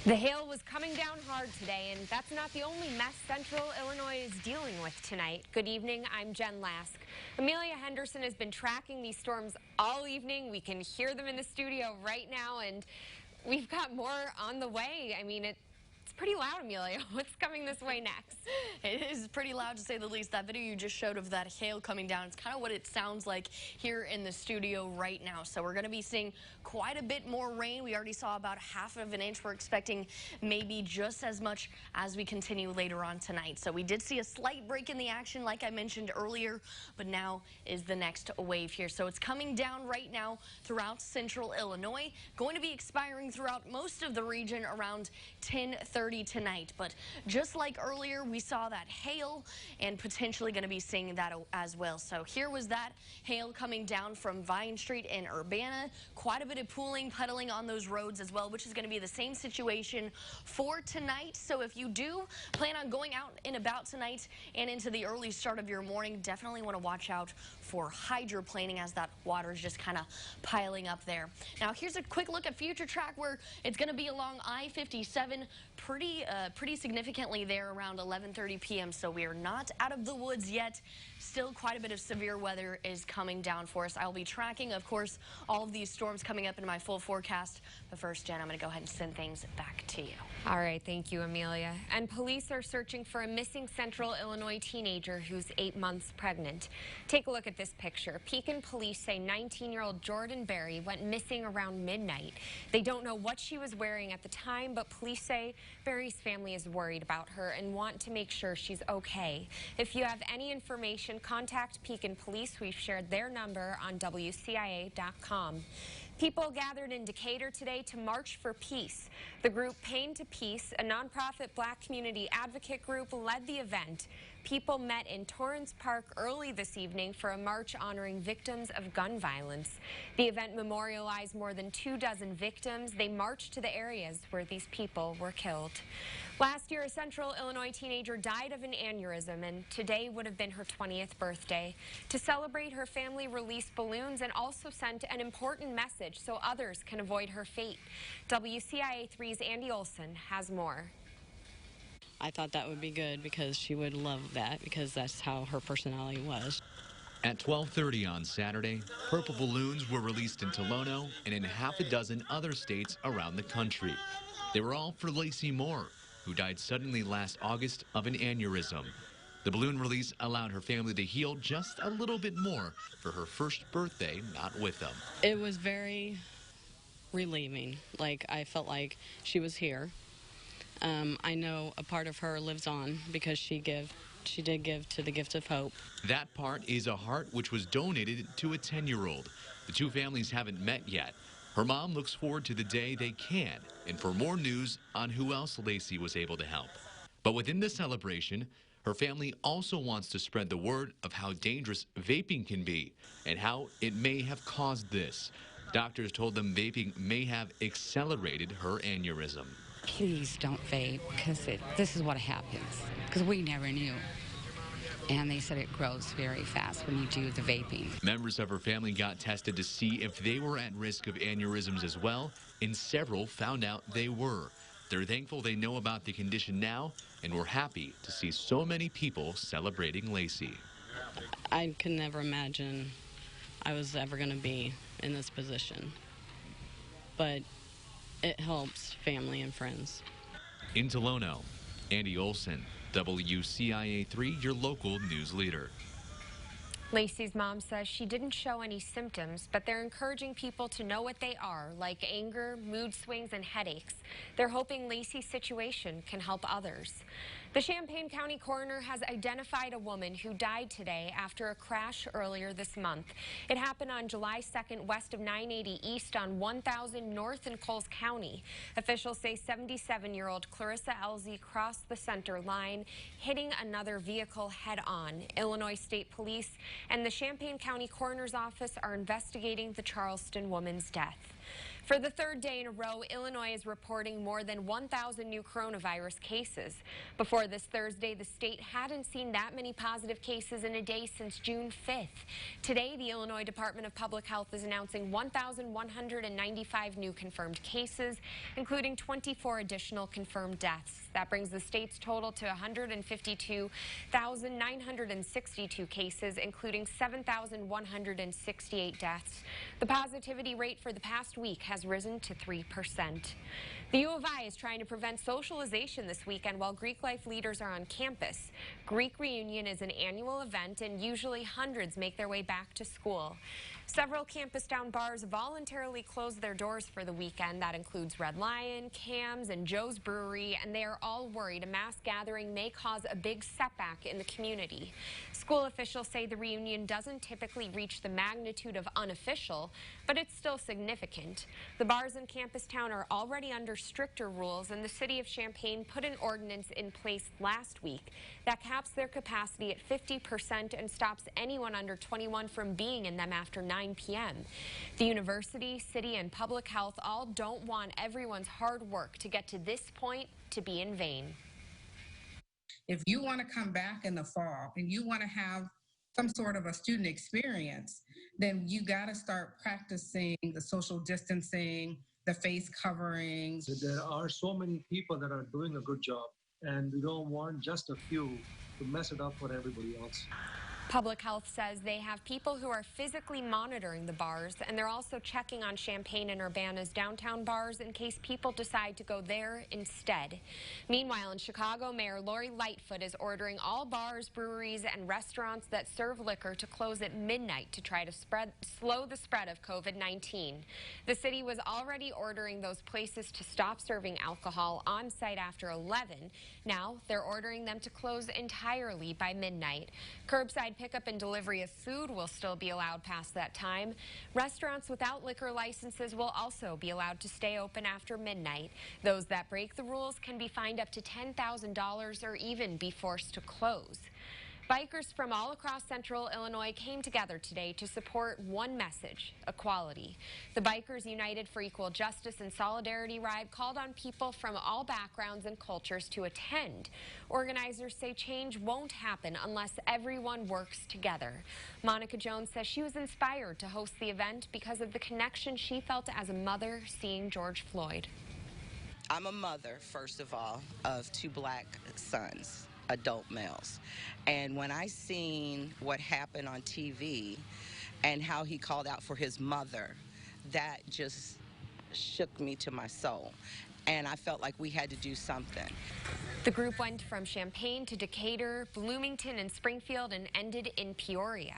The hail was coming down hard today, and that's not the only mess Central Illinois is dealing with tonight. Good evening, I'm Jen Lask. Amelia Henderson has been tracking these storms all evening. We can hear them in the studio right now, and we've got more on the way. I mean, it's pretty loud, Amelia. What's coming this way next? It is pretty loud, to say the least. That video you just showed of that hail coming down, it's kind of what it sounds like here in the studio right now. So we're going to be seeing quite a bit more rain. We already saw about half of an inch. We're expecting maybe just as much as we continue later on tonight. So we did see a slight break in the action, like I mentioned earlier, but now is the next wave here. So it's coming down right now throughout central Illinois, going to be expiring throughout most of the region around 10:30 tonight. But just like earlier, we saw that hail and potentially going to be seeing that as well. So here was that hail coming down from Vine Street in Urbana. Quite a bit of pooling, puddling on those roads as well, which is going to be the same situation for tonight. So if you do plan on going out and about tonight and into the early start of your morning, definitely want to watch out for hydroplaning as that water is just kind of piling up there. Now here's a quick look at future track where it's going to be along I-57 pretty significantly there around 11:30 p.m. So we are not out of the woods yet. Still quite a bit of severe weather is coming down for us. I'll be tracking, of course, all of these storms coming up in my full forecast. But first, Jen, I'm going to go ahead and send things back to you. All right, thank you, Amelia. And police are searching for a missing Central Illinois teenager who's 8 months pregnant. Take a look at this picture. Pekin police say 19-year-old Jordan Berry went missing around midnight. They don't know what she was wearing at the time, but police say Berry's family is worried about her and want to make sure she's okay. If you have any information, contact Pekin Police. We've shared their number on WCIA.com. People gathered in Decatur today to march for peace. The group Pain to Peace, a nonprofit black community advocate group, led the event. People met in Torrance Park early this evening for a march honoring victims of gun violence. The event memorialized more than 24 victims. They marched to the areas where these people were killed. Last year, a Central Illinois teenager died of an aneurysm, and today would have been her 20th birthday. To celebrate, her family released balloons and also sent an important message so others can avoid her fate. WCIA 3's Andy Olson has more. I thought that would be good because she would love that, because that's how her personality was. At 12:30 on Saturday, purple balloons were released in Tolono and in half a dozen other states around the country. They were all for Lacey Moore, who died suddenly last August of an aneurysm. The balloon release allowed her family to heal just a little bit more for her first birthday not with them. It was very relieving. Like, I felt like she was here. I know a part of her lives on because she did give to the Gift of Hope. That part is a heart which was donated to a 10-year-old. The two families haven't met yet. Her mom looks forward to the day they can, and for more news on who else Lacey was able to help. But within the celebration, her family also wants to spread the word of how dangerous vaping can be and how it may have caused this. Doctors told them vaping may have accelerated her aneurysm. Please don't vape, because this is what happens, because we never knew. And they said it grows very fast when you do the vaping. Members of her family got tested to see if they were at risk of aneurysms as well, and several found out they were. They're thankful they know about the condition now, and we're happy to see so many people celebrating Lacey. I could never imagine I was ever going to be in this position. But it helps family and friends. In Tolono, Andy Olson, WCIA 3, your local news leader. Lacey's mom says she didn't show any symptoms, but they're encouraging people to know what they are, like anger, mood swings, and headaches. They're hoping Lacey's situation can help others. The Champaign County coroner has identified a woman who died today after a crash earlier this month. It happened on July 2nd west of 980 East on 1000 North in Coles County. Officials say 77-year-old Clarissa Elzy crossed the center line, hitting another vehicle head-on. Illinois State Police and the Champaign County Coroner's Office are investigating the Charleston woman's death. For the third day in a row, Illinois is reporting more than 1,000 new coronavirus cases. Before this Thursday, the state hadn't seen that many positive cases in a day since June 5th. Today, the Illinois Department of Public Health is announcing 1,195 new confirmed cases, including 24 additional confirmed deaths. That brings the state's total to 152,962 cases, including 7,168 deaths. The positivity rate for the past week has risen to 3%. The U of I is trying to prevent socialization this weekend while Greek life leaders are on campus. Greek Reunion is an annual event, and usually hundreds make their way back to school. Several campus-town bars voluntarily closed their doors for the weekend. That includes Red Lion, Cam's, and Joe's Brewery, and they are all worried a mass gathering may cause a big setback in the community. School officials say the reunion doesn't typically reach the magnitude of unofficial, but it's still significant. The bars in campus-town are already under stricter rules, and the city of Champaign put an ordinance in place last week that caps their capacity at 50% and stops anyone under 21 from being in them after 9 p.m. The university, city, and public health all don't want everyone's hard work to get to this point to be in vain. If you want to come back in the fall and you want to have some sort of a student experience, then you got to start practicing the social distancing, the face coverings. There are so many people that are doing a good job, and we don't want just a few to mess it up for everybody else. Public Health says they have people who are physically monitoring the bars, and they're also checking on Champaign and Urbana's downtown bars in case people decide to go there instead. Meanwhile, in Chicago, Mayor Lori Lightfoot is ordering all bars, breweries, and restaurants that serve liquor to close at midnight to try to slow the spread of COVID-19. The city was already ordering those places to stop serving alcohol on site after 11. Now they're ordering them to close entirely by midnight. Curbside pickup and delivery of food will still be allowed past that time. Restaurants without liquor licenses will also be allowed to stay open after midnight. Those that break the rules can be fined up to $10,000 or even be forced to close. Bikers from all across central Illinois came together today to support one message: equality. The Bikers United for Equal Justice and Solidarity ride called on people from all backgrounds and cultures to attend. Organizers say change won't happen unless everyone works together. Monica Jones says she was inspired to host the event because of the connection she felt as a mother seeing George Floyd. I'm a mother, first of all, of 2 black sons, adult males. And when I seen what happened on TV and how he called out for his mother, that just shook me to my soul. And I felt like we had to do something. The group went from Champaign to Decatur, Bloomington, and Springfield, and ended in Peoria.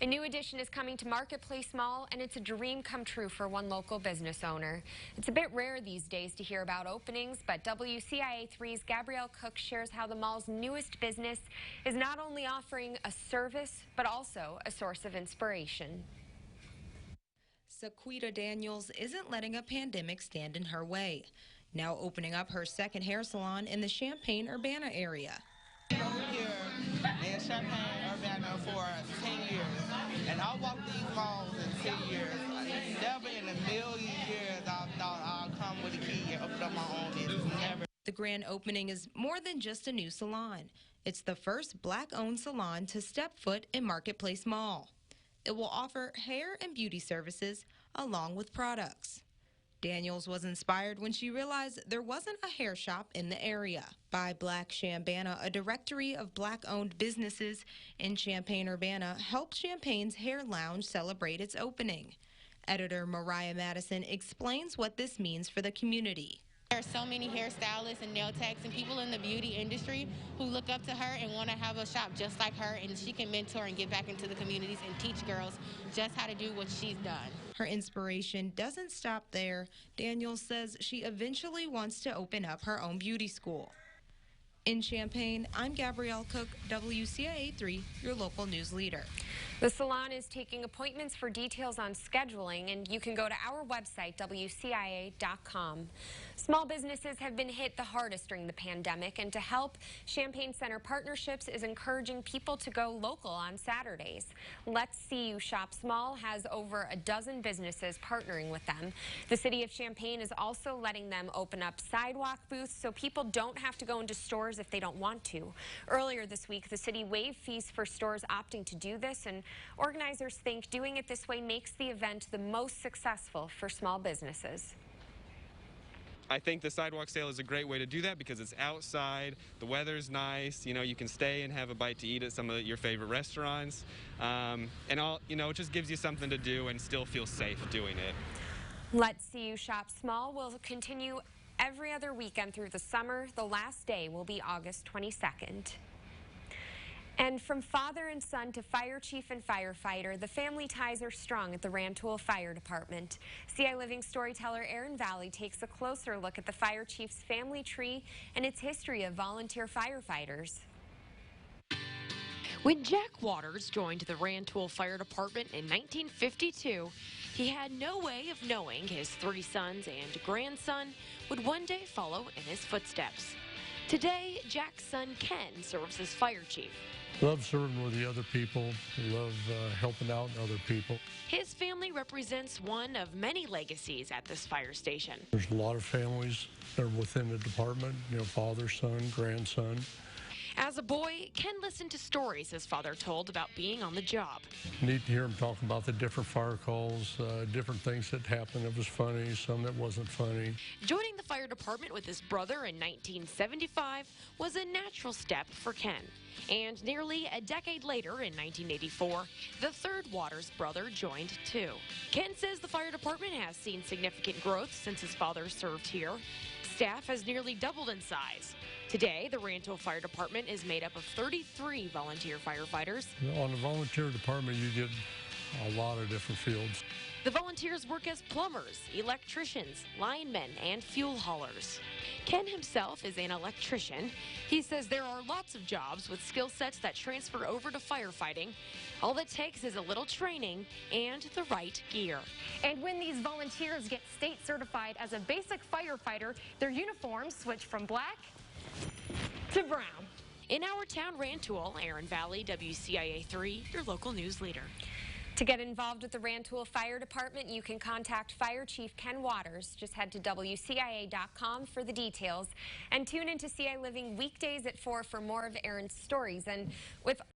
A new addition is coming to Marketplace Mall, and it's a dream come true for one local business owner. It's a bit rare these days to hear about openings, but WCIA 3's Gabrielle Cook shares how the mall's newest business is not only offering a service, but also a source of inspiration. Sequita Daniels isn't letting a pandemic stand in her way, now opening up her second hair salon in the Champaign-Urbana area. I've been here in Champaign-Urbana for 10 years, and I walked these malls in 10 years. Never in a million years I thought I'd come with a key and open up my own business. Never. The grand opening is more than just a new salon. It's the first black-owned salon to step foot in Marketplace Mall. It will offer hair and beauty services along with products. Daniels was inspired when she realized there wasn't a hair shop in the area. Buy Black Chambana, a directory of black-owned businesses in Champaign-Urbana, helped Champaign's Hair Lounge celebrate its opening. Editor Mariah Madison explains what this means for the community. There are so many hairstylists and nail techs and people in the beauty industry who look up to her and want to have a shop just like her, and she can mentor and get back into the communities and teach girls just how to do what she's done. Her inspiration doesn't stop there. Daniels says she eventually wants to open up her own beauty school. In Champaign, I'm Gabrielle Cook, WCIA 3, your local news leader. The salon is taking appointments for details on scheduling, and you can go to our website, WCIA.com. Small businesses have been hit the hardest during the pandemic, and to help, Champaign Center Partnerships is encouraging people to go local on Saturdays. Let's See You Shop Small has over a dozen businesses partnering with them. The city of Champaign is also letting them open up sidewalk booths so people don't have to go into stores if they don't want to. Earlier this week, the city waived fees for stores opting to do this, and organizers think doing it this way makes the event the most successful for small businesses. I think the sidewalk sale is a great way to do that because it's outside, the weather's nice, you can stay and have a bite to eat at some of your favorite restaurants, and it just gives you something to do and still feel safe doing it. Let's See You Shop Small will continue every other weekend through the summer. The last day will be August 22nd. And from father and son to fire chief and firefighter, the family ties are strong at the Rantoul Fire Department. CI Living storyteller Erin Valley takes a closer look at the fire chief's family tree and its history of volunteer firefighters. When Jack Waters joined the Rantoul Fire Department in 1952, he had no way of knowing his 3 sons and grandson would one day follow in his footsteps. Today, Jack's son Ken serves as fire chief. Love serving with the other people, love helping out other people. His family represents one of many legacies at this fire station. There's a lot of families that are within the department, father, son, grandson. As a boy, Ken listened to stories his father told about being on the job. Neat to hear him talk about the different fire calls, different things that happened that was funny, some that wasn't funny. Joining the fire department with his brother in 1975 was a natural step for Ken. And nearly a decade later, in 1984, the third Waters brother joined too. Ken says the fire department has seen significant growth since his father served here. Staff has nearly doubled in size. Today, the Rantoul Fire Department is made up of 33 volunteer firefighters. On the volunteer department, you get a lot of different fields. The volunteers work as plumbers, electricians, linemen, and fuel haulers. Ken himself is an electrician. He says there are lots of jobs with skill sets that transfer over to firefighting. All it takes is a little training and the right gear. And when these volunteers get state certified as a basic firefighter, their uniforms switch from black to brown. In our town, Rantoul, Erin Valley, WCIA 3, your local news leader. To get involved with the Rantoul Fire Department, you can contact Fire Chief Ken Waters. Just head to WCIA.com for the details. And tune into CI Living weekdays at 4 for more of Erin's stories. And with